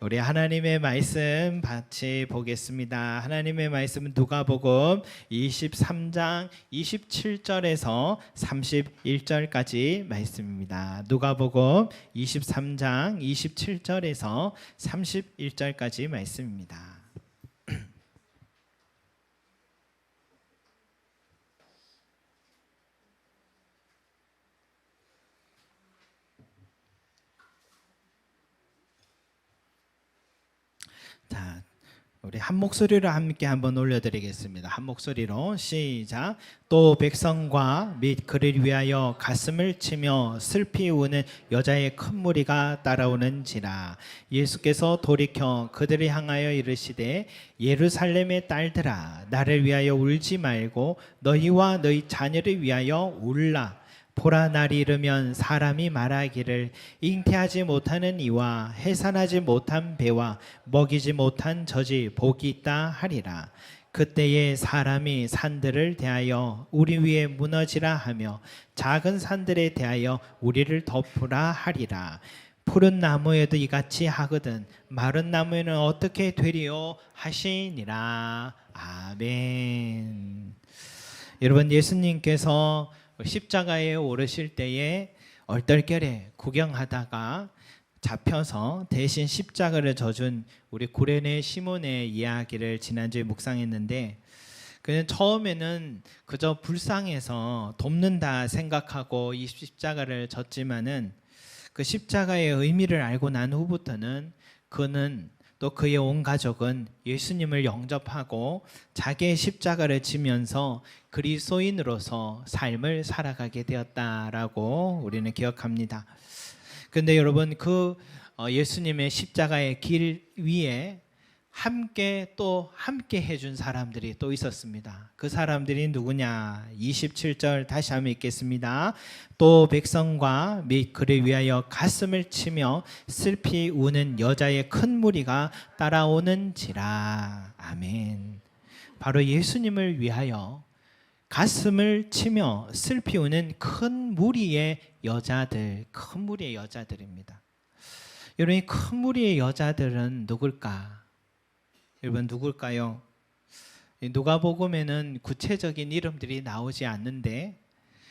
우리 하나님의 말씀 같이 보겠습니다. 하나님의 말씀은 누가복음 23장 27절에서 31절까지 말씀입니다. 누가복음 23장 27절에서 31절까지 말씀입니다. 자, 우리 한 목소리로 함께 한번 올려드리겠습니다. 한 목소리로 시작. 또 백성과 및 그를 위하여 가슴을 치며 슬피 우는 여자의 큰 무리가 따라오는지라. 예수께서 돌이켜 그들을 향하여 이르시되 예루살렘의 딸들아, 나를 위하여 울지 말고 너희와 너희 자녀를 위하여 울라. 보라, 날이 이르면 사람이 말하기를 잉태하지 못하는 이와 해산하지 못한 배와 먹이지 못한 젖이 복이 있다 하리라. 그때에 사람이 산들을 대하여 우리 위에 무너지라 하며 작은 산들에 대하여 우리를 덮으라 하리라. 푸른 나무에도 이같이 하거든 마른 나무에는 어떻게 되리요 하시니라. 아멘. 여러분, 예수님께서 십자가에 오르실 때에 얼떨결에 구경하다가 잡혀서 대신 십자가를 져준 우리 구레네 시몬의 이야기를 지난주에 묵상했는데, 그는 처음에는 그저 불쌍해서 돕는다 생각하고 이 십자가를 졌지만은 그 십자가의 의미를 알고 난 후부터는 그는 또 그의 온 가족은 예수님을 영접하고 자기의 십자가를 지면서 그리스도인으로서 삶을 살아가게 되었다라고 우리는 기억합니다. 그런데 여러분, 그 예수님의 십자가의 길 위에 함께 해준 사람들이 또 있었습니다. 그 사람들이 누구냐? 27절 다시 한번 읽겠습니다. 또 백성과 및 그를 위하여 가슴을 치며 슬피 우는 여자의 큰 무리가 따라오는지라. 아멘. 바로 예수님을 위하여 가슴을 치며 슬피 우는 큰 무리의 여자들입니다. 여러분, 이 큰 무리의 여자들은 누굴까? 여러분, 누굴까요? 누가복음에는 구체적인 이름들이 나오지 않는데,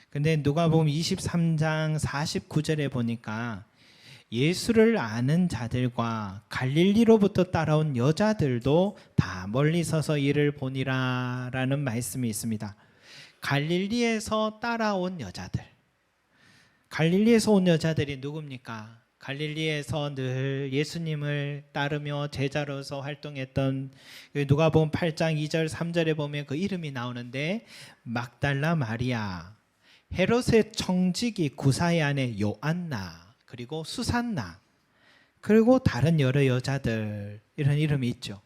근데 누가복음 23장 49절에 보니까 예수를 아는 자들과 갈릴리로부터 따라온 여자들도 다 멀리 서서 이를 보니라 라는 말씀이 있습니다. 갈릴리에서 따라온 여자들, 갈릴리에서 온 여자들이 누굽니까? 갈릴리에서 늘 예수님을 따르며 제자로서 활동했던, 누가복음 8장 2절 3절에 보면 그 이름이 나오는데, 막달라 마리아, 헤롯의 청지기 구사의 아내 요안나, 그리고 수산나, 그리고 다른 여러 여자들, 이런 이름이 있죠.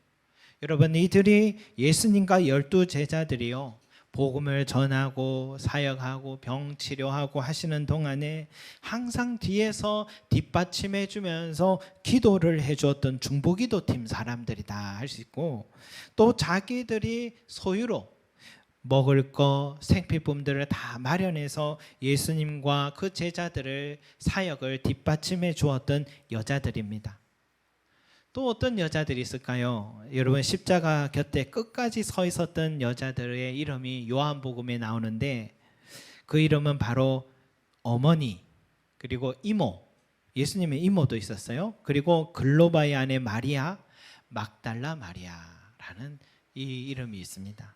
여러분, 이들이 예수님과 12 제자들이요, 복음을 전하고 사역하고 병 치료하고 하시는 동안에 항상 뒤에서 뒷받침해 주면서 기도를 해주었던 중보기도팀 사람들이다 할 수 있고, 또 자기들이 소유로 먹을 거 생필품들을 다 마련해서 예수님과 그 제자들을 사역을 뒷받침해 주었던 여자들입니다. 또 어떤 여자들이 있을까요? 여러분, 십자가 곁에 끝까지 서 있었던 여자들의 이름이 요한복음에 나오는데, 그 이름은 바로 어머니, 그리고 이모, 예수님의 이모도 있었어요. 그리고 글로바의 아내 마리아, 막달라 마리아라는 이 이름이 있습니다.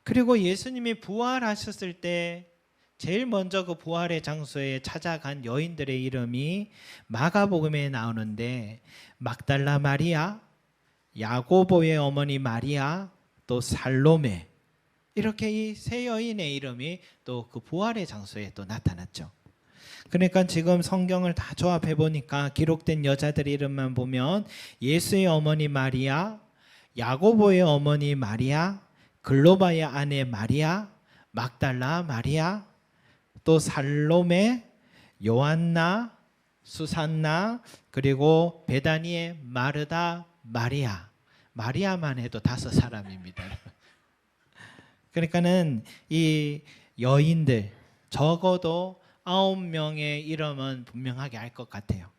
그리고 예수님이 부활하셨을 때 제일 먼저 그 부활의 장소에 찾아간 여인들의 이름이 마가복음에 나오는데, 막달라 마리아, 야고보의 어머니 마리아, 또 살로메, 이렇게 이 세 여인의 이름이 또 그 부활의 장소에 또 나타났죠. 그러니까 지금 성경을 다 조합해 보니까 기록된 여자들의 이름만 보면 예수의 어머니 마리아, 야고보의 어머니 마리아, 글로바의 아내 마리아, 막달라 마리아, 또 살로메, 요한나, 수산나, 그리고 베다니의 마르다, 마리아. 마리아만 해도 5사람입니다. 그러니까는 이 여인들 적어도 9명의 이름은 분명하게 알 것 같아요.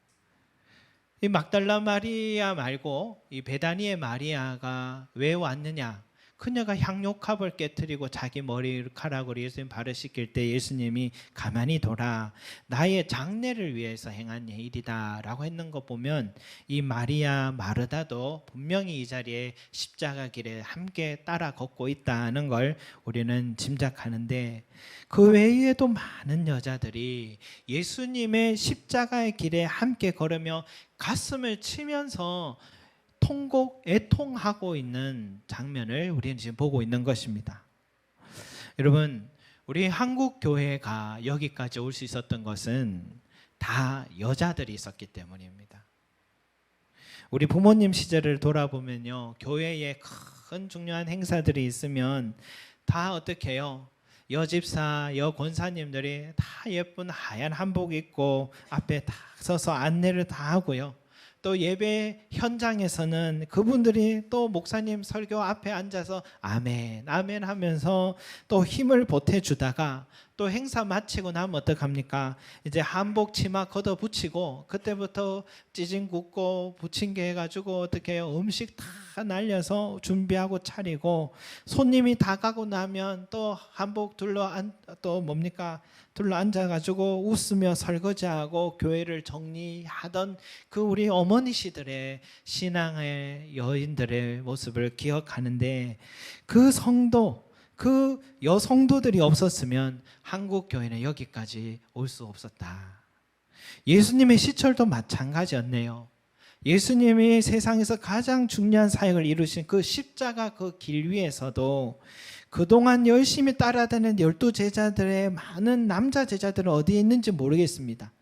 이 막달라 마리아 말고 이 베다니의 마리아가 왜 왔느냐? 그녀가 향료컵을 깨뜨리고 자기 머리카락으로 예수님 발을 씻길 때 예수님이 가만히 돌아 나의 장례를 위해서 행한 일이다 라고 했는 거 보면 이 마리아 마르다도 분명히 이 자리에 십자가 길에 함께 따라 걷고 있다는 걸 우리는 짐작하는데, 그 외에도 많은 여자들이 예수님의 십자가의 길에 함께 걸으며 가슴을 치면서 애통하고 있는 장면을 우리는 지금 보고 있는 것입니다. 여러분, 우리 한국 교회가 여기까지 올 수 있었던 것은 다 여자들이 있었기 때문입니다. 우리 부모님 시절을 돌아보면요, 교회에 큰 중요한 행사들이 있으면 다 어떻게 해요? 여집사, 여권사님들이 다 예쁜 하얀 한복 입고 앞에 다 서서 안내를 다 하고요. 또 예배 현장에서는 그분들이 또 목사님 설교 앞에 앉아서 아멘 아멘 하면서 또 힘을 보태주다가 또 행사 마치고 나면 어떡합니까? 이제 한복 치마 걷어 붙이고 그때부터 찌진 굽고 부침개 해가지고 어떻게 해요? 음식 다 날려서 준비하고 차리고 손님이 다 가고 나면 또 한복 또 뭡니까? 둘러 앉아가지고 웃으며 설거지하고 교회를 정리하던 그 우리 어머니 시들의 신앙의 여인들의 모습을 기억하는데, 그 성도, 그 여성도들이 없었으면 한국 교회는 여기까지 올 수 없었다. 예수님의 시철도 마찬가지였네요. 예수님이 세상에서 가장 중요한 사역을 이루신 그 십자가 그 길 위에서도 그동안 열심히 따라다니는 12제자들의 많은 남자 제자들은 어디에 있는지 모르겠습니다.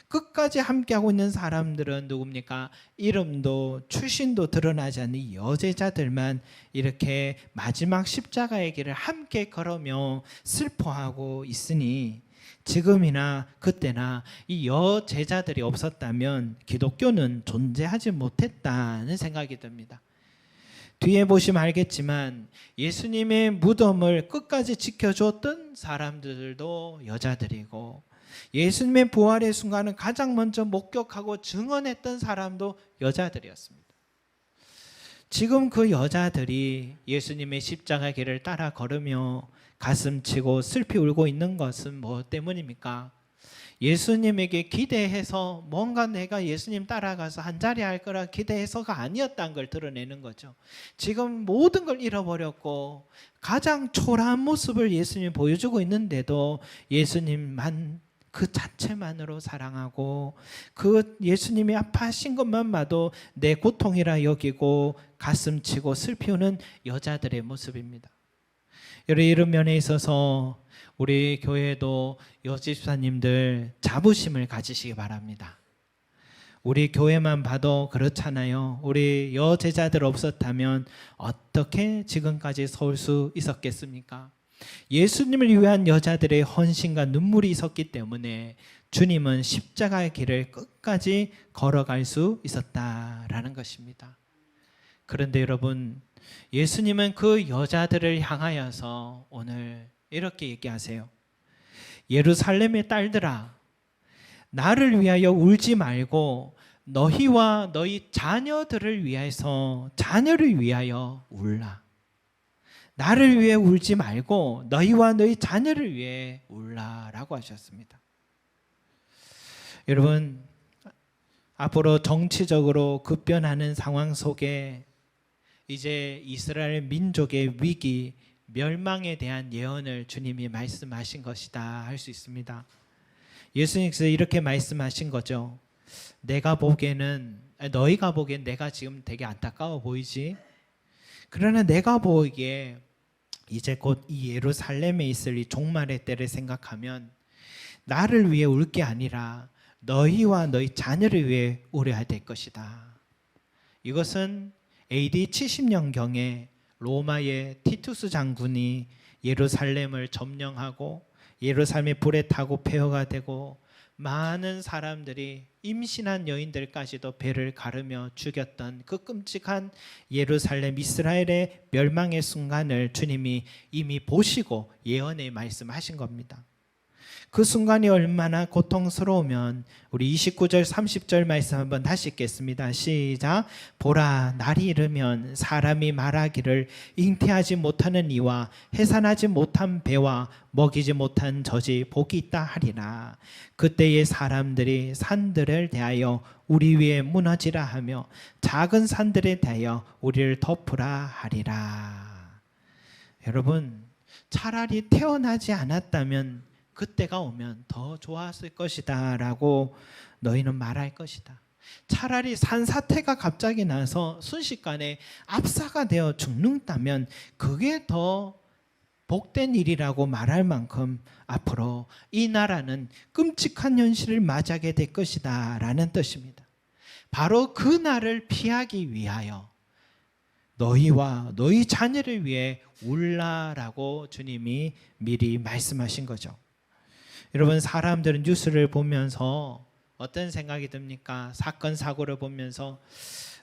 끝까지 함께하고 있는 사람들은 누굽니까? 이름도 출신도 드러나지 않는 이 여제자들만 이렇게 마지막 십자가의 길을 함께 걸으며 슬퍼하고 있으니, 지금이나 그때나 이 여제자들이 없었다면 기독교는 존재하지 못했다는 생각이 듭니다. 뒤에 보시면 알겠지만 예수님의 무덤을 끝까지 지켜줬던 사람들도 여자들이고, 예수님의 부활의 순간을 가장 먼저 목격하고 증언했던 사람도 여자들이었습니다. 지금 그 여자들이 예수님의 십자가 길을 따라 걸으며 가슴치고 슬피 울고 있는 것은 뭐 때문입니까? 예수님에게 기대해서 뭔가 내가 예수님 따라가서 한자리 할 거라 기대해서가 아니었다는 걸 드러내는 거죠. 지금 모든 걸 잃어버렸고 가장 초라한 모습을 예수님이 보여주고 있는데도 예수님만 그 자체만으로 사랑하고 그 예수님이 아파하신 것만 봐도 내 고통이라 여기고 가슴치고 슬피 우는 여자들의 모습입니다. 이런 면에 있어서 우리 교회도 여집사님들 자부심을 가지시기 바랍니다. 우리 교회만 봐도 그렇잖아요. 우리 여제자들 없었다면 어떻게 지금까지 서올 수 있었겠습니까? 예수님을 위한 여자들의 헌신과 눈물이 있었기 때문에 주님은 십자가의 길을 끝까지 걸어갈 수 있었다라는 것입니다. 그런데 여러분, 예수님은 그 여자들을 향하여서 오늘 이렇게 얘기하세요. 예루살렘의 딸들아, 나를 위하여 울지 말고 너희와 너희 자녀들을 위하여 울라. 나를 위해 울지 말고 너희와 너희 자녀를 위해 울라라고 하셨습니다. 여러분, 앞으로 정치적으로 급변하는 상황 속에 이제 이스라엘 민족의 위기, 멸망에 대한 예언을 주님이 말씀하신 것이다 할 수 있습니다. 예수님께서 이렇게 말씀하신 거죠. 너희가 보기엔 내가 지금 되게 안타까워 보이지? 그러나 내가 보기에 이제 곧 이 예루살렘에 있을 이 종말의 때를 생각하면 나를 위해 울 게 아니라 너희와 너희 자녀를 위해 울어야 될 것이다. 이것은 AD 70년경에 로마의 티투스 장군이 예루살렘을 점령하고 예루살렘이 불에 타고 폐허가 되고 많은 사람들이 임신한 여인들까지도 배를 가르며 죽였던 그 끔찍한 예루살렘 이스라엘의 멸망의 순간을 주님이 이미 보시고 예언의 말씀하신 겁니다. 그 순간이 얼마나 고통스러우면 우리 29절 30절 말씀 한번 다시 읽겠습니다. 시작. 보라, 날이 이르면 사람이 말하기를 잉태하지 못하는 이와 해산하지 못한 배와 먹이지 못한 젖이 복이 있다 하리라. 그때의 사람들이 산들을 대하여 우리 위에 무너지라 하며 작은 산들에 대하여 우리를 덮으라 하리라. 여러분, 차라리 태어나지 않았다면 그때가 오면 더 좋았을 것이다 라고 너희는 말할 것이다. 차라리 산사태가 갑자기 나서 순식간에 압사가 되어 죽는다면 그게 더 복된 일이라고 말할 만큼 앞으로 이 나라는 끔찍한 현실을 맞이하게 될 것이다 라는 뜻입니다. 바로 그 날을 피하기 위하여 너희와 너희 자녀를 위해 울라라고 주님이 미리 말씀하신 거죠. 여러분, 사람들은 뉴스를 보면서 어떤 생각이 듭니까? 사건 사고를 보면서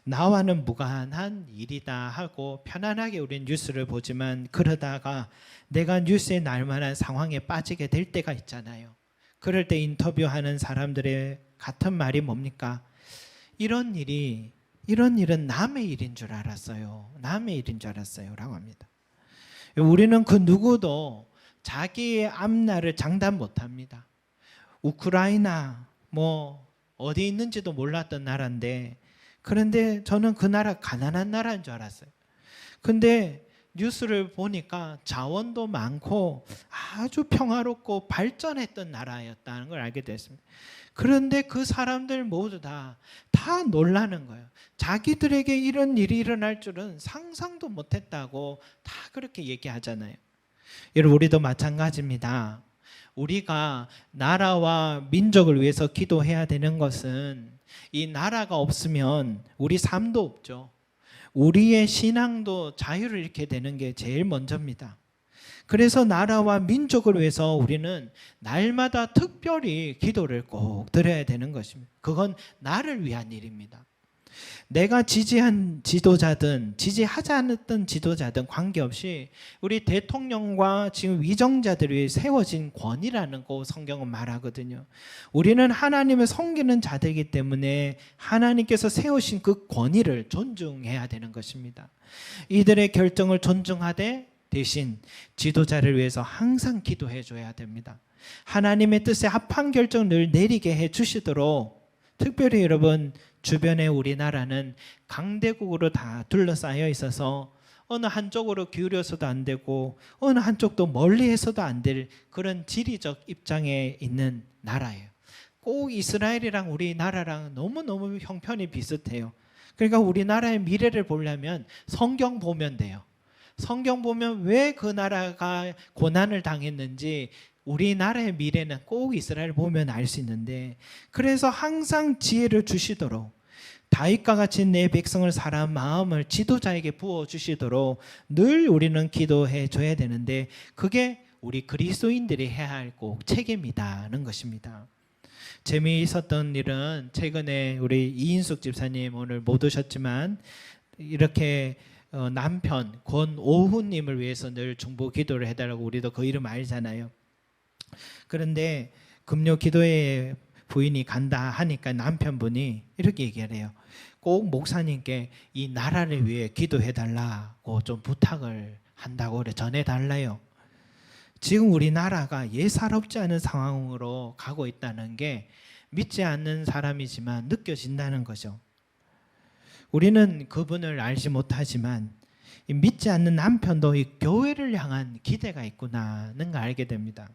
나와는 무관한 일이다 하고 편안하게 우리는 뉴스를 보지만 그러다가 내가 뉴스에 날만한 상황에 빠지게 될 때가 있잖아요. 그럴 때 인터뷰하는 사람들의 같은 말이 뭡니까? 이런 일은 남의 일인 줄 알았어요. 남의 일인 줄 알았어요 라고 합니다. 우리는 그 누구도 자기의 앞날을 장담 못합니다. 우크라이나 어디 있는지도 몰랐던 나라인데, 그런데 저는 그 나라 가난한 나라인 줄 알았어요. 근데 뉴스를 보니까 자원도 많고 아주 평화롭고 발전했던 나라였다는 걸 알게 됐습니다. 그런데 그 사람들 모두 다 놀라는 거예요. 자기들에게 이런 일이 일어날 줄은 상상도 못했다고 다 그렇게 얘기하잖아요. 여러분, 우리도 마찬가지입니다. 우리가 나라와 민족을 위해서 기도해야 되는 것은 이 나라가 없으면 우리 삶도 없죠. 우리의 신앙도 자유를 잃게 되는 게 제일 먼저입니다. 그래서 나라와 민족을 위해서 우리는 날마다 특별히 기도를 꼭 드려야 되는 것입니다. 그건 나를 위한 일입니다. 내가 지지한 지도자든 지지하지 않았던 지도자든 관계없이 우리 대통령과 지금 위정자들 위해 세워진 권위라는 거 성경은 말하거든요. 우리는 하나님을 섬기는 자들이기 때문에 하나님께서 세우신 그 권위를 존중해야 되는 것입니다. 이들의 결정을 존중하되 대신 지도자를 위해서 항상 기도해 줘야 됩니다. 하나님의 뜻에 합한 결정을 내리게 해 주시도록, 특별히 여러분 주변에 우리나라는 강대국으로 다 둘러싸여 있어서 어느 한쪽으로 기울여서도 안 되고 어느 한쪽도 멀리해서도 안 될 그런 지리적 입장에 있는 나라예요. 꼭 이스라엘이랑 우리나라랑 너무너무 형편이 비슷해요. 그러니까 우리나라의 미래를 보려면 성경 보면 돼요. 성경 보면 왜 그 나라가 고난을 당했는지 우리나라의 미래는 꼭 이스라엘 보면 알 수 있는데, 그래서 항상 지혜를 주시도록 다윗과 같이 내 백성을 사랑한 마음을 지도자에게 부어주시도록 늘 우리는 기도해 줘야 되는데, 그게 우리 그리스도인들이 해야 할 꼭 책임이다는 것입니다. 재미있었던 일은 최근에 우리 이인숙 집사님 오늘 못 오셨지만 이렇게 남편 권오훈님을 위해서 늘 중보 기도를 해달라고, 우리도 그 이름 알잖아요. 그런데 금요 기도회 부인이 간다 하니까 남편분이 이렇게 얘기를 해요. 꼭 목사님께 이 나라를 위해 기도해달라고 좀 부탁을 한다고 그래 전해달라요. 지금 우리나라가 예사롭지 않은 상황으로 가고 있다는 게 믿지 않는 사람이지만 느껴진다는 거죠. 우리는 그분을 알지 못하지만 믿지 않는 남편도 이 교회를 향한 기대가 있구나는 걸 알게 됩니다.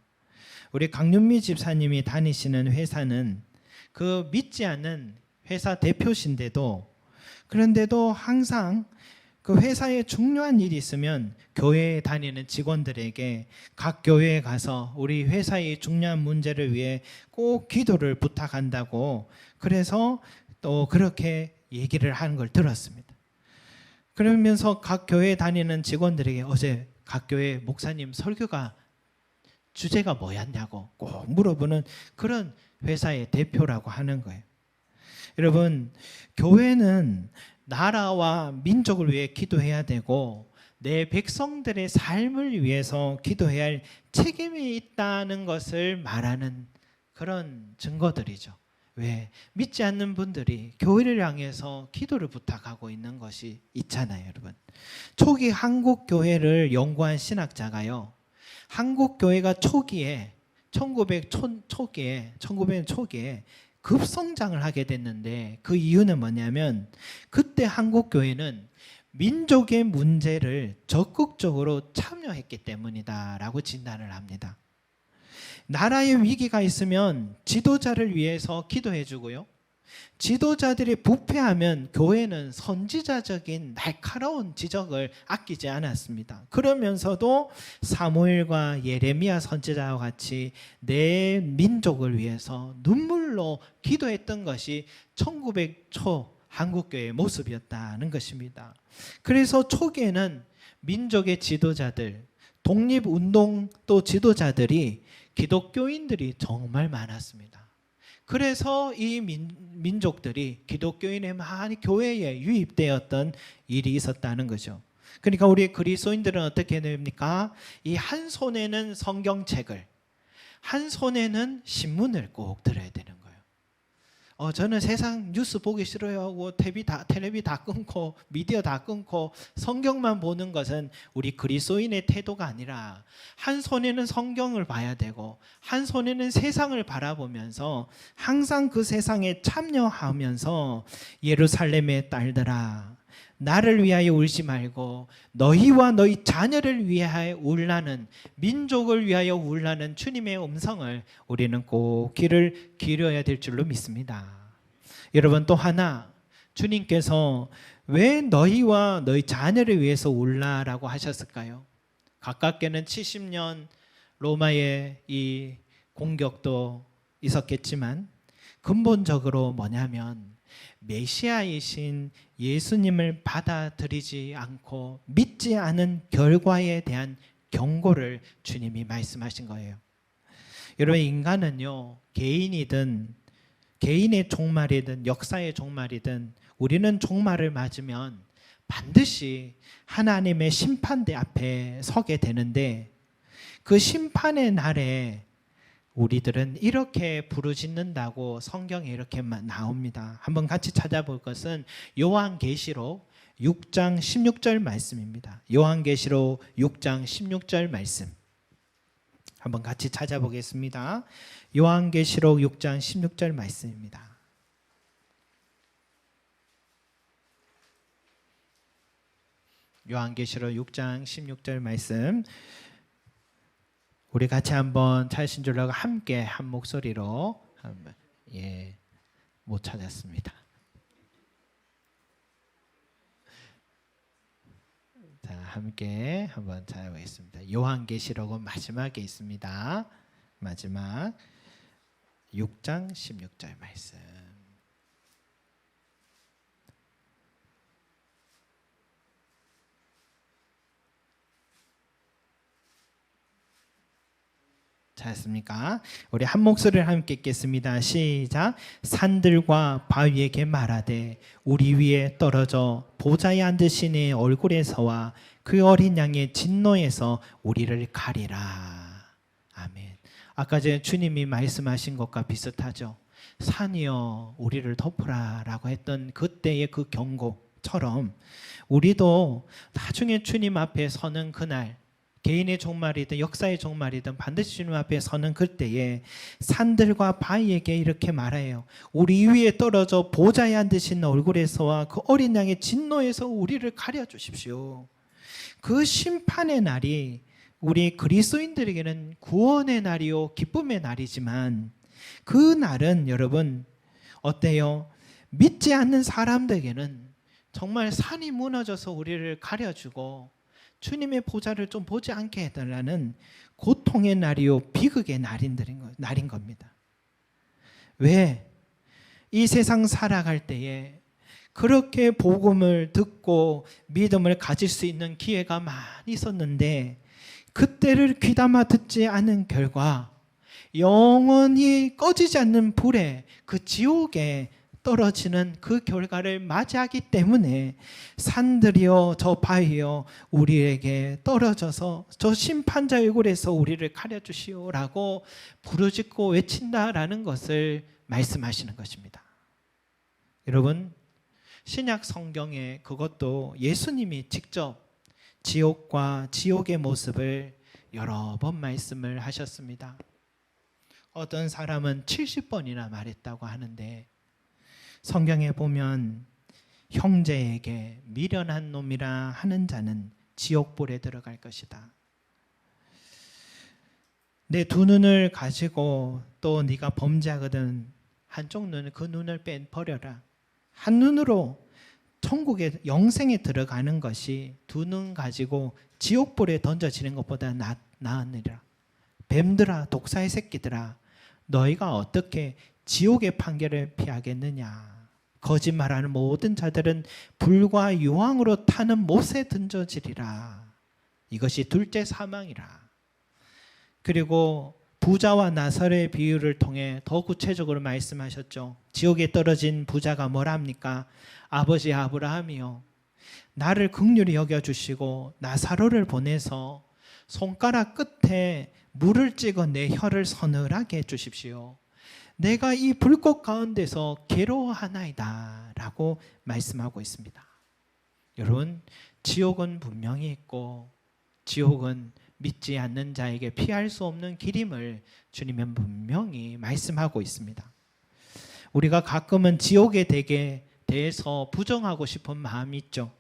우리 강윤미 집사님이 다니시는 회사는 그 믿지 않는 회사 대표신데도, 그런데도 항상 그 회사에 중요한 일이 있으면 교회에 다니는 직원들에게 각 교회에 가서 우리 회사의 중요한 문제를 위해 꼭 기도를 부탁한다고, 그래서 또 그렇게 얘기를 하는 걸 들었습니다. 그러면서 각 교회에 다니는 직원들에게 어제 각 교회 목사님 설교가 주제가 뭐였냐고 꼭 물어보는 그런 회사의 대표라고 하는 거예요. 여러분, 교회는 나라와 민족을 위해 기도해야 되고 내 백성들의 삶을 위해서 기도해야 할 책임이 있다는 것을 말하는 그런 증거들이죠. 왜? 믿지 않는 분들이 교회를 향해서 기도를 부탁하고 있는 것이 있잖아요, 여러분. 초기 한국 교회를 연구한 신학자가요, 한국 교회가 초기에 1900 초기에 급성장을 하게 됐는데, 그 이유는 뭐냐면 그때 한국 교회는 민족의 문제를 적극적으로 참여했기 때문이다라고 진단을 합니다. 나라의 위기가 있으면 지도자를 위해서 기도해 주고요, 지도자들이 부패하면 교회는 선지자적인 날카로운 지적을 아끼지 않았습니다. 그러면서도 사무엘과 예레미야 선지자와 같이 내 민족을 위해서 눈물로 기도했던 것이 1900초 한국교회의 모습이었다는 것입니다. 그래서 초기에는 민족의 지도자들, 독립운동 또 지도자들이 기독교인들이 정말 많았습니다. 그래서 이 민족들이 기독교인의 많이 교회에 유입되었던 일이 있었다는 거죠. 그러니까 우리 그리스도인들은 어떻게 됩니까? 이 한 손에는 성경책을, 한 손에는 신문을 꼭 들어야 되는 거예요. 저는 세상 뉴스 보기 싫어요 하고 텔레비 다 끊고 미디어 다 끊고 성경만 보는 것은 우리 그리스도인의 태도가 아니라, 한 손에는 성경을 봐야 되고 한 손에는 세상을 바라보면서 항상 그 세상에 참여하면서, 예루살렘의 딸들아 나를 위하여 울지 말고 너희와 너희 자녀를 위하여 울라는, 민족을 위하여 울라는 주님의 음성을 우리는 꼭 귀를 기울여야 될 줄로 믿습니다. 여러분, 또 하나, 주님께서 왜 너희와 너희 자녀를 위해서 울라라고 하셨을까요? 가깝게는 70년 로마의 이 공격도 있었겠지만 근본적으로 뭐냐면, 메시아이신 예수님을 받아들이지 않고 믿지 않은 결과에 대한 경고를 주님이 말씀하신 거예요. 여러분, 인간은요, 개인이든 개인의 종말이든 역사의 종말이든 우리는 종말을 맞으면 반드시 하나님의 심판대 앞에 서게 되는데, 그 심판의 날에 우리들은 이렇게 부르짖는다고 성경에 이렇게 나옵니다. 한번 같이 찾아볼 것은 요한계시록 6장 16절 말씀입니다. 요한계시록 6장 16절 말씀 한번 같이 찾아보겠습니다. 요한계시록 6장 16절 말씀입니다. 요한계시록 6장 16절 말씀, 우리 같이 한번 찾으신 줄 알고 함께 한 목소리로 못 찾았습니다. 자, 함께 한번 찾아보겠습니다. 요한계시록은 마지막에 있습니다. 마지막 6장 16절 말씀. 찾았습니까? 우리 한 목소리를 함께 읽겠습니다. 시작. 산들과 바위에게 말하되 우리 위에 떨어져 보좌에 앉으신 이의 얼굴에서와 그 어린 양의 진노에서 우리를 가리라. 아멘. 아까 전에 주님이 말씀하신 것과 비슷하죠. 산이여 우리를 덮으라 라고 했던 그때의 그 경고처럼, 우리도 나중에 주님 앞에 서는 그날, 개인의 종말이든 역사의 종말이든 반드시 주님 앞에 서는 그때에 산들과 바위에게 이렇게 말해요. 우리 위에 떨어져 보좌에 앉으신 얼굴에서와 그 어린 양의 진노에서 우리를 가려주십시오. 그 심판의 날이 우리 그리스도인들에게는 구원의 날이요 기쁨의 날이지만, 그 날은 여러분 어때요? 믿지 않는 사람들에게는 정말 산이 무너져서 우리를 가려주고 주님의 보좌를 좀 보지 않게 해달라는 고통의 날이요 비극의 날인 겁니다. 왜? 이 세상 살아갈 때에 그렇게 복음을 듣고 믿음을 가질 수 있는 기회가 많이 있었는데, 그때를 귀담아 듣지 않은 결과 영원히 꺼지지 않는 불에, 그 지옥에 떨어지는 그 결과를 맞이하기 때문에 산들이여 저 바위여 우리에게 떨어져서 저 심판자 얼굴에서 우리를 가려주시오라고 부르짖고 외친다라는 것을 말씀하시는 것입니다. 여러분, 신약 성경에 그것도 예수님이 직접 지옥과 지옥의 모습을 여러 번 말씀을 하셨습니다. 어떤 사람은 70번이나 말했다고 하는데 성경에 보면 형제에게 미련한 놈이라 하는 자는 지옥불에 들어갈 것이다. 내 두 눈을 가지고 또 네가 범죄하거든 한쪽 눈을 그 눈을 빼버려라. 한 눈으로 천국의 영생에 들어가는 것이 두 눈 가지고 지옥불에 던져지는 것보다 나으니라. 뱀들아 독사의 새끼들아 너희가 어떻게 지옥의 판결을 피하겠느냐. 거짓말하는 모든 자들은 불과 유황으로 타는 못에 던져지리라. 이것이 둘째 사망이라. 그리고 부자와 나사로의 비유를 통해 더 구체적으로 말씀하셨죠. 지옥에 떨어진 부자가 뭐라 합니까? 아버지 아브라함이요 나를 긍휼히 여겨주시고 나사로를 보내서 손가락 끝에 물을 찍어 내 혀를 서늘하게 해주십시오. 내가 이 불꽃 가운데서 괴로워하나이다 라고 말씀하고 있습니다. 여러분, 지옥은 분명히 있고 지옥은 믿지 않는 자에게 피할 수 없는 길임을 주님은 분명히 말씀하고 있습니다. 우리가 가끔은 지옥에 대해서 부정하고 싶은 마음이 있죠.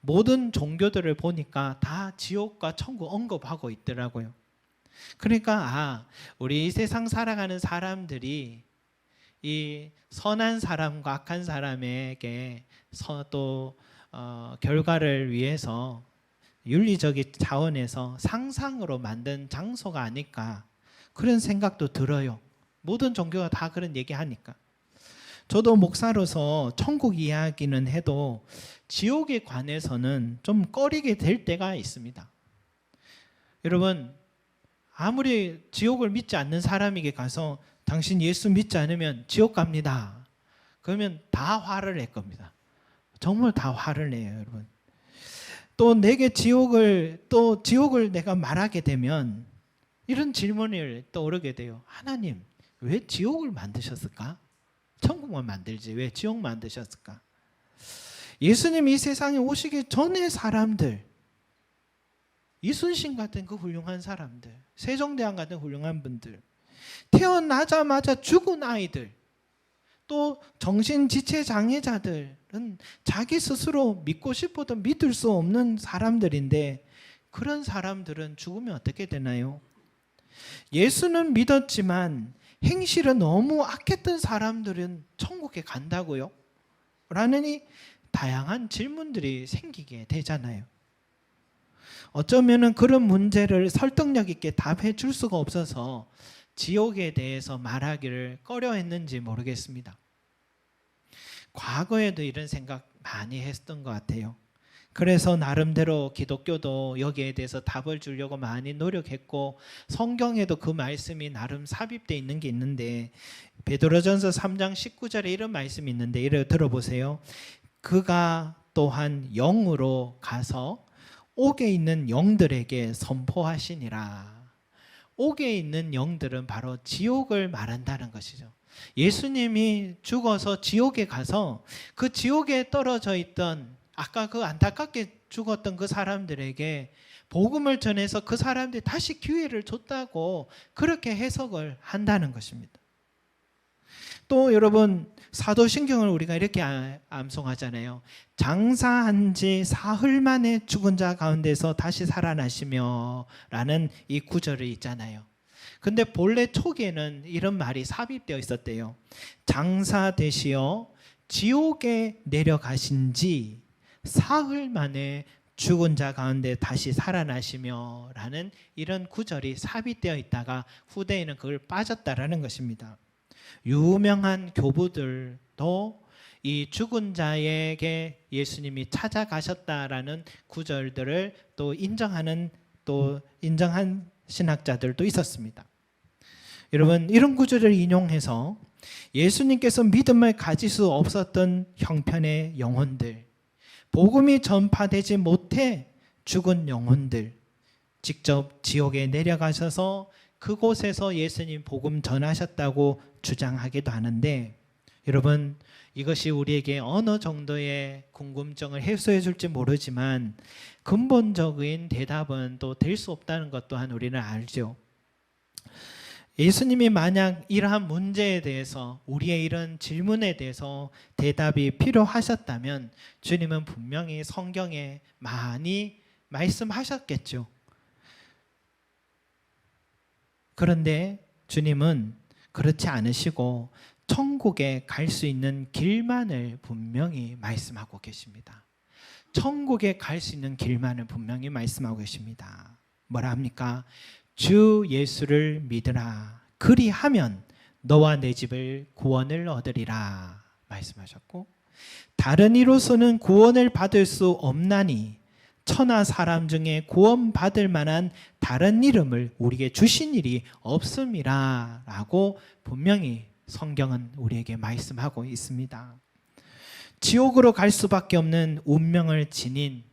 모든 종교들을 보니까 다 지옥과 천국 언급하고 있더라고요. 그러니까 우리 이 세상 살아가는 사람들이 이 선한 사람과 악한 사람에게 또 결과를 위해서 윤리적인 차원에서 상상으로 만든 장소가 아닐까 그런 생각도 들어요. 모든 종교가 다 그런 얘기하니까. 저도 목사로서 천국 이야기는 해도 지옥에 관해서는 좀 꺼리게 될 때가 있습니다. 여러분, 아무리 지옥을 믿지 않는 사람에게 가서 당신 예수 믿지 않으면 지옥 갑니다. 그러면 다 화를 낼 겁니다. 정말 다 화를 내요, 여러분. 또 내게 지옥을 내가 말하게 되면 이런 질문을 떠오르게 돼요. 하나님, 왜 지옥을 만드셨을까? 천국만 만들지 왜 지옥 만드셨을까? 예수님이 이 세상에 오시기 전에 사람들, 이순신 같은 그 훌륭한 사람들, 세종대왕 같은 훌륭한 분들, 태어나자마자 죽은 아이들, 또 정신지체 장애자들은 자기 스스로 믿고 싶어도 믿을 수 없는 사람들인데 그런 사람들은 죽으면 어떻게 되나요? 예수는 믿었지만 행실을 너무 악했던 사람들은 천국에 간다고요? 라는 이 다양한 질문들이 생기게 되잖아요. 어쩌면 그런 문제를 설득력 있게 답해 줄 수가 없어서 지옥에 대해서 말하기를 꺼려했는지 모르겠습니다. 과거에도 이런 생각 많이 했던 것 같아요. 그래서 나름대로 기독교도 여기에 대해서 답을 주려고 많이 노력했고 성경에도 그 말씀이 나름 삽입되어 있는 게 있는데 베드로전서 3장 19절에 이런 말씀이 있는데 이를 들어보세요. 그가 또한 영으로 가서 옥에 있는 영들에게 선포하시니라. 옥에 있는 영들은 바로 지옥을 말한다는 것이죠. 예수님이 죽어서 지옥에 가서 그 지옥에 떨어져 있던 아까 그 안타깝게 죽었던 그 사람들에게 복음을 전해서 그 사람들이 다시 기회를 줬다고 그렇게 해석을 한다는 것입니다. 또 여러분 사도신경을 우리가 이렇게 암송하잖아요. 장사한 지 사흘 만에 죽은 자 가운데서 다시 살아나시며 라는 이 구절이 있잖아요. 근데 본래 초기에는 이런 말이 삽입되어 있었대요. 장사되시어 지옥에 내려가신 지 사흘 만에 죽은 자 가운데 다시 살아나시며 라는 이런 구절이 삽입되어 있다가 후대에는 그걸 빠졌다라는 것입니다. 유명한 교부들도 이 죽은 자에게 예수님이 찾아가셨다라는 구절들을 또 인정한 신학자들도 있었습니다. 여러분 이런 구절을 인용해서 예수님께서 믿음을 가질 수 없었던 형편의 영혼들, 복음이 전파되지 못해 죽은 영혼들, 직접 지옥에 내려가셔서 그곳에서 예수님 복음 전하셨다고 주장하기도 하는데, 여러분, 이것이 우리에게 어느 정도의 궁금증을 해소해 줄지 모르지만 근본적인 대답은 또 될 수 없다는 것 또한 우리는 알죠. 예수님이 만약 이러한 문제에 대해서, 우리의 이런 질문에 대해서 대답이 필요하셨다면 주님은 분명히 성경에 많이 말씀하셨겠죠. 그런데 주님은 그렇지 않으시고 천국에 갈 수 있는 길만을 분명히 말씀하고 계십니다. 천국에 갈 수 있는 길만을 분명히 말씀하고 계십니다. 뭐라 합니까? 주 예수를 믿으라. 그리하면 너와 내 집을 구원을 얻으리라 말씀하셨고, 다른 이로서는 구원을 받을 수 없나니 천하 사람 중에 구원받을 만한 다른 이름을 우리에게 주신 일이 없음이라 라고 분명히 성경은 우리에게 말씀하고 있습니다. 지옥으로 갈 수밖에 없는 운명을 지닌,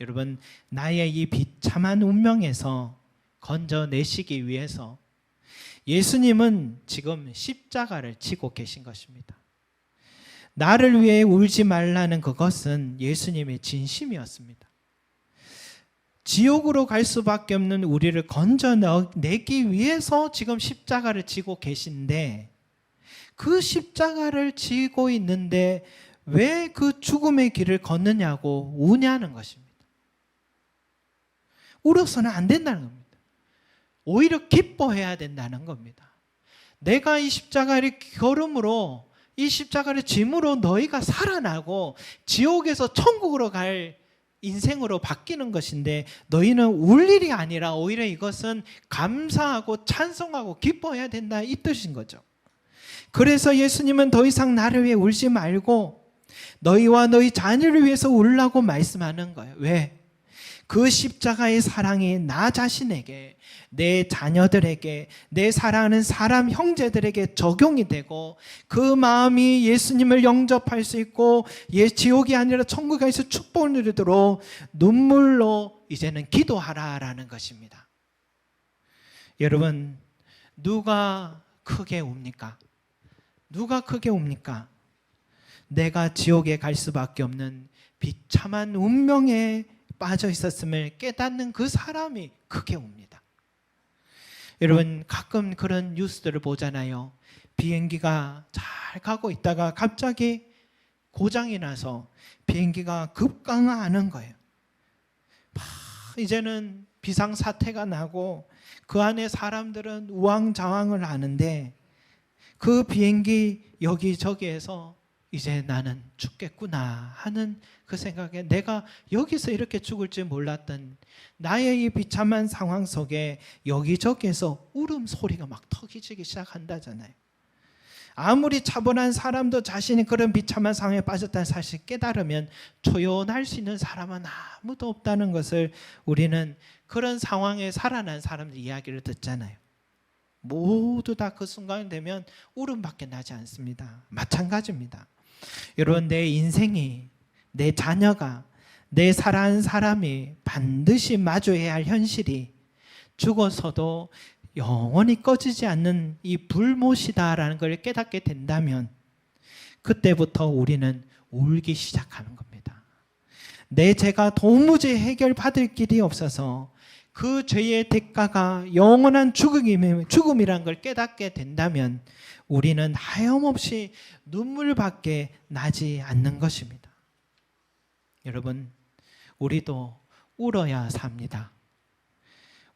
여러분, 나의 이 비참한 운명에서 건져내시기 위해서 예수님은 지금 십자가를 지고 계신 것입니다. 나를 위해 울지 말라는 그것은 예수님의 진심이었습니다. 지옥으로 갈 수밖에 없는 우리를 건져내기 위해서 지금 십자가를 지고 계신데, 그 십자가를 지고 있는데 왜 그 죽음의 길을 걷느냐고 우냐는 것입니다. 울어서는 안 된다는 겁니다. 오히려 기뻐해야 된다는 겁니다. 내가 이 십자가를 걸음으로, 이 십자가를 짐으로 너희가 살아나고 지옥에서 천국으로 갈 인생으로 바뀌는 것인데, 너희는 울 일이 아니라 오히려 이것은 감사하고 찬송하고 기뻐해야 된다, 이 뜻인 거죠. 그래서 예수님은 더 이상 나를 위해 울지 말고 너희와 너희 자녀를 위해서 울라고 말씀하는 거예요. 왜? 그 십자가의 사랑이 나 자신에게, 내 자녀들에게, 내 사랑하는 사람 형제들에게 적용이 되고, 그 마음이 예수님을 영접할 수 있고 지옥이 아니라 천국에서 축복을 누리도록 눈물로 이제는 기도하라라는 것입니다. 여러분, 누가 크게 웁니까? 누가 크게 웁니까? 내가 지옥에 갈 수밖에 없는 비참한 운명에 빠져 있었음을 깨닫는 그 사람이 크게 웁니다. 여러분, 가끔 그런 뉴스들을 보잖아요. 비행기가 잘 가고 있다가 갑자기 고장이 나서 비행기가 급강하는 거예요. 이제는 비상사태가 나고 그 안에 사람들은 우왕좌왕을 하는데, 그 비행기 여기저기에서 이제 나는 죽겠구나 하는 그 생각에, 내가 여기서 이렇게 죽을 줄 몰랐던 나의 이 비참한 상황 속에 여기저기에서 울음소리가 막 터지기 시작한다잖아요. 아무리 차분한 사람도 자신이 그런 비참한 상황에 빠졌다는 사실을 깨달으면 초연할 수 있는 사람은 아무도 없다는 것을 우리는 그런 상황에 살아난 사람들 이야기를 듣잖아요. 모두 다 그 순간이 되면 울음밖에 나지 않습니다. 마찬가지입니다. 여러분, 내 인생이, 내 자녀가, 내 사랑하는 사람이 반드시 마주해야 할 현실이 죽어서도 영원히 꺼지지 않는 이 불못이다라는 걸 깨닫게 된다면, 그때부터 우리는 울기 시작하는 겁니다. 내 죄가 도무지 해결받을 길이 없어서 그 죄의 대가가 영원한 죽음이라는 걸 깨닫게 된다면 우리는 하염없이 눈물밖에 나지 않는 것입니다. 여러분, 우리도 울어야 삽니다.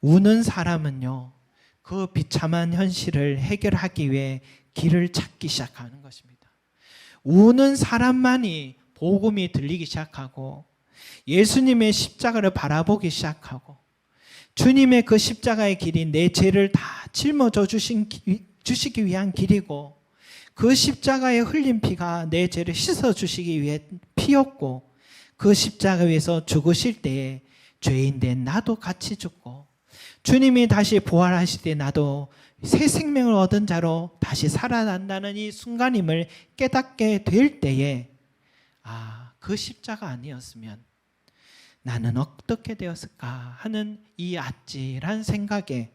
우는 사람은요, 그 비참한 현실을 해결하기 위해 길을 찾기 시작하는 것입니다. 우는 사람만이 복음이 들리기 시작하고 예수님의 십자가를 바라보기 시작하고, 주님의 그 십자가의 길이 내 죄를 다 짊어져 주시기 위한 길이고, 그 십자가에 흘린 피가 내 죄를 씻어주시기 위해 피였고, 그 십자가 위에서 죽으실 때에 죄인된 나도 같이 죽고 주님이 다시 부활하실 때 나도 새 생명을 얻은 자로 다시 살아난다는 이 순간임을 깨닫게 될 때에 그 십자가 아니었으면 나는 어떻게 되었을까 하는 이 아찔한 생각에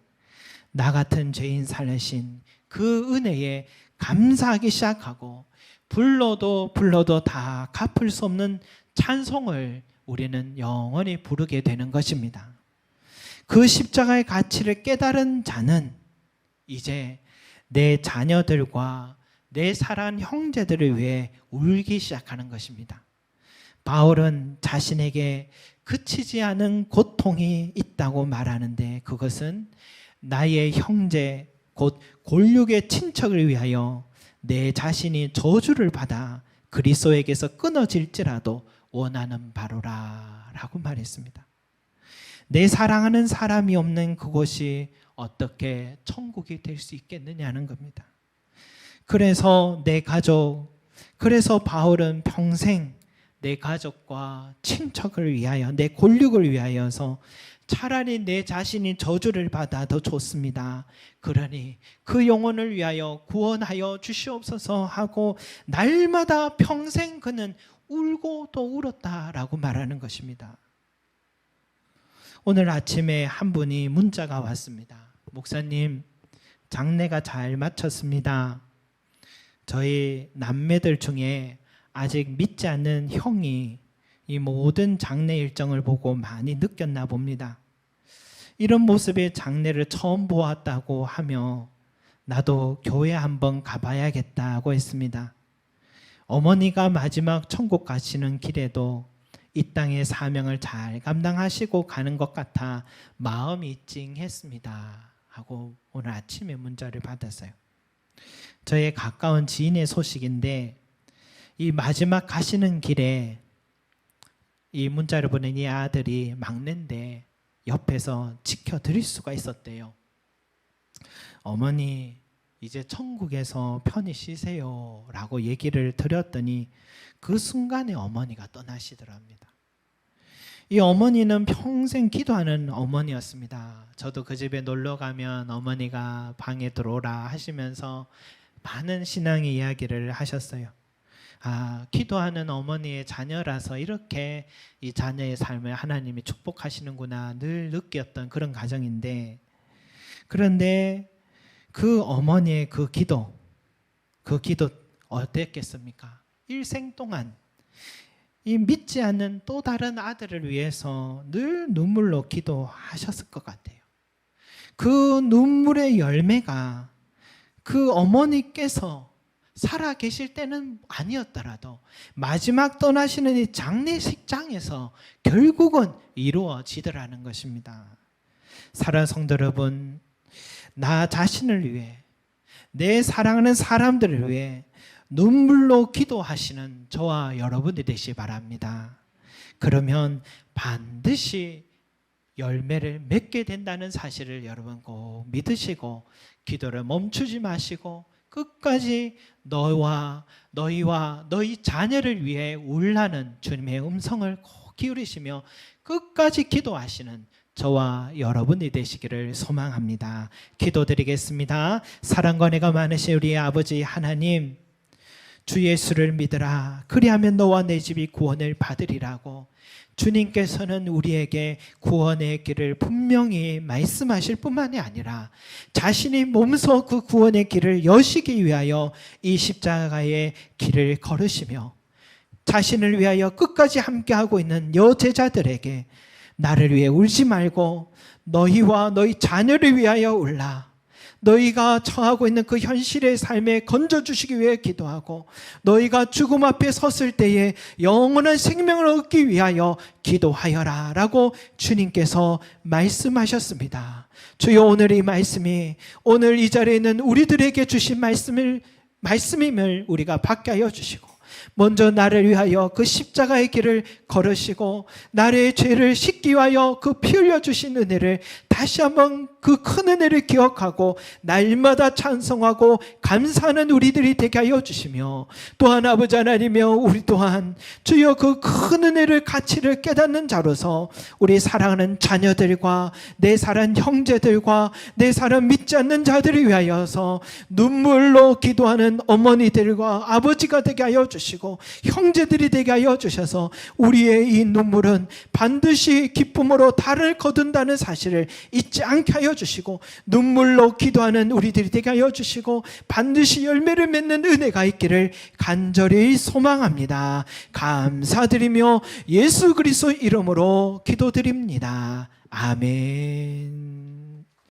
나 같은 죄인 살리신 그 은혜에 감사하기 시작하고 불러도 다 갚을 수 없는 찬송을 우리는 영원히 부르게 되는 것입니다. 그 십자가의 가치를 깨달은 자는 이제 내 자녀들과 내 사랑하는 형제들을 위해 울기 시작하는 것입니다. 바울은 자신에게 그치지 않은 고통이 있다고 말하는데 그것은 나의 형제 곧 골육의 친척을 위하여 내 자신이 저주를 받아 그리스도에게서 끊어질지라도 원하는 바로라 라고 말했습니다. 내 사랑하는 사람이 없는 그곳이 어떻게 천국이 될 수 있겠느냐는 겁니다. 그래서 그래서 바울은 평생 내 가족과 친척을 위하여 내 골육을 위하여서 차라리 내 자신이 저주를 받아 더 좋습니다. 그러니 그 영혼을 위하여 구원하여 주시옵소서 하고 날마다 평생 그는 울고 또 울었다라고 말하는 것입니다. 오늘 아침에 한 분이 문자가 왔습니다. 목사님, 장례가 잘 마쳤습니다. 저희 남매들 중에 아직 믿지 않는 형이 이 모든 장례 일정을 보고 많이 느꼈나 봅니다. 이런 모습의 장례를 처음 보았다고 하며 나도 교회 한번 가봐야겠다고 했습니다. 어머니가 마지막 천국 가시는 길에도 이 땅의 사명을 잘 감당하시고 가는 것 같아 마음이 찡했습니다 하고 오늘 아침에 문자를 받았어요. 저의 가까운 지인의 소식인데 이 마지막 가시는 길에 이 문자를 보낸 이 아들이 막내인데 옆에서 지켜드릴 수가 있었대요. 어머니 이제 천국에서 편히 쉬세요 라고 얘기를 드렸더니 그 순간에 어머니가 떠나시더랍니다. 이 어머니는 평생 기도하는 어머니였습니다. 저도 그 집에 놀러 가면 어머니가 방에 들어오라 하시면서 많은 신앙의 이야기를 하셨어요. 기도하는 어머니의 자녀라서 이렇게 이 자녀의 삶을 하나님이 축복하시는구나 늘 느꼈던 그런 가정인데, 그런데 그 어머니의 그 기도 어땠겠습니까? 일생 동안 이 믿지 않는 또 다른 아들을 위해서 늘 눈물로 기도하셨을 것 같아요. 그 눈물의 열매가 그 어머니께서 살아 계실 때는 아니었더라도 마지막 떠나시는 이 장례식장에서 결국은 이루어지더라는 것입니다. 사랑하는 성도 여러분, 나 자신을 위해 내 사랑하는 사람들을 위해 눈물로 기도하시는 저와 여러분이 되시기 바랍니다. 그러면 반드시 열매를 맺게 된다는 사실을 여러분 꼭 믿으시고 기도를 멈추지 마시고 끝까지 너희와 너희 자녀를 위해 울라는 주님의 음성을 꼭 기울이시며 끝까지 기도하시는 저와 여러분이 되시기를 소망합니다. 기도드리겠습니다. 사랑과 은혜가 많으신 우리 아버지 하나님, 주 예수를 믿으라. 그리하면 너와 내 집이 구원을 받으리라고 주님께서는 우리에게 구원의 길을 분명히 말씀하실 뿐만이 아니라 자신이 몸소 그 구원의 길을 여시기 위하여 이 십자가의 길을 걸으시며 자신을 위하여 끝까지 함께하고 있는 여제자들에게 나를 위해 울지 말고 너희와 너희 자녀를 위하여 울라. 너희가 처하고 있는 그 현실의 삶에 건져주시기 위해 기도하고 너희가 죽음 앞에 섰을 때에 영원한 생명을 얻기 위하여 기도하여라 라고 주님께서 말씀하셨습니다. 주여, 오늘 이 말씀이 오늘 이 자리에 있는 우리들에게 주신 말씀임을 우리가 받게 하여 주시고 먼저 나를 위하여 그 십자가의 길을 걸으시고 나의 죄를 씻기 위하여 그 피 흘려 주신 은혜를 다시 한번 그 큰 은혜를 기억하고 날마다 찬송하고 감사하는 우리들이 되게 하여 주시며, 또한 아버지 하나님이여 우리 또한 주여 그 큰 은혜를 가치를 깨닫는 자로서 우리 사랑하는 자녀들과 내 사랑하는 형제들과 내 사랑 믿지 않는 자들을 위하여서 눈물로 기도하는 어머니들과 아버지가 되게 하여 주시고 형제들이 되게 하여 주셔서 우리의 이 눈물은 반드시 기쁨으로 달을 거둔다는 사실을 잊지 않게 하여 주시고, 눈물로 기도하는 우리들이 되게 하여 주시고 반드시 열매를 맺는 은혜가 있기를 간절히 소망합니다. 감사드리며 예수 그리스도 이름으로 기도드립니다. 아멘.